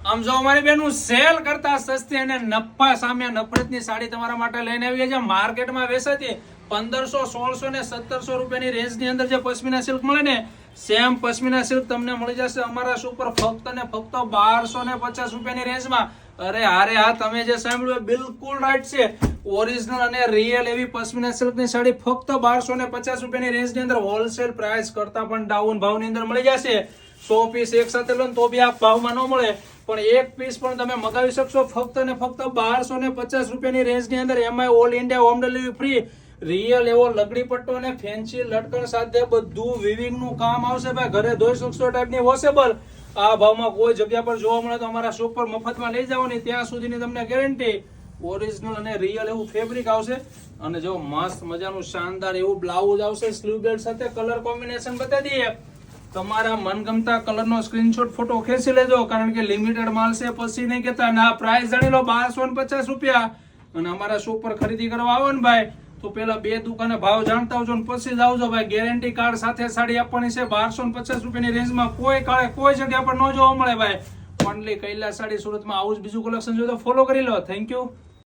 આમ જો અમારી બેનું સેલ કરતા સસ્તી અને નફા સામે નફરતની સાડી તમારા માટે લઈને આવી છે. માર્કેટમાં વેચાતી 1500, 1600 ને 1700 રૂપિયાની રેન્જની અંદર જે પશ્મિના સિલ્ક મળે ને, સેમ પશ્મિના સિલ્ક તમને મળી જશે અમારા સુપર ફક્ત ને ફક્ત 1250 રૂપિયાની રેન્જમાં. અરે હારે હા, તમે જે સાંભળ્યું બિલકુલ રાઈટ છે. ઓરિજિનલ અને રિયલ એવી પશ્મિના સિલ્કની સાડી ફક્ત 1250 રૂપિયાની રેન્જની અંદર હોલસેલ પ્રાઇસ કરતા પણ ડાઉન ભાવની અંદર મળી જશે. 100 પીસ એક સાથે લો તો બી આ ભાવમાં ન મળે, પણ એક પીસ પણ તમે મગાવી શકશો ફક્ત ને ફક્ત 1250 રૂપિયાની રેન્જની અંદર. એમાં all India home delivery free. Real એવો લગડી પટ્ટો અને ફેન્સી લટકણ સાથે બધું વિવિંગ નું કામ આવશે ભાઈ. ઘરે ધોઈ શકશો ટાઈપની વોશેબલ. આ ભાવમાં કોઈ જગ્યા પર જોવા મળે તો અમારા શોપ પર મફતમાં લઈ જાઓ ને ત્યાં સુધીની તમને ગેરંટી. ઓરિજિનલ અને રિયલ એવું ફેબ્રિક આવશે અને જો મસ્ત મજાનું શાનદાર એવું બ્લાઉઝ આવશે સ્લીવ બેલ્ટ સાથે. કલર કોમ્બિનેશન બતાવી દઈએ. તમારા મનગમતા કલરનો સ્ક્રીનશોટ ફોટો ખેંચી લેજો, કારણ કે લિમિટેડ માલ છે. પછી નહીં કેતા ના પ્રાઇસ જાણી લો 1250 રૂપિયા. અને અમારા શોપ પર ખરીદી કરવા આવો ને ભાઈ તો પેલા 2 દુકાને ભાવ જાણતા આવજો ને પછી જ આવજો ભાઈ. ગેરંટી કાર્ડ સાથે સાડી આપવાની છે 1250 રૂપિયાની રેન્જમાં. કોઈ કાળે કોઈ જગ્યા પર ન જોવા મળે ભાઈ. ઓનલી કૈલાસ સાડી સુરતમાં. આવું જ બીજું કલેક્શન જોઈએ તો ફોલો કરી લો. Thank you.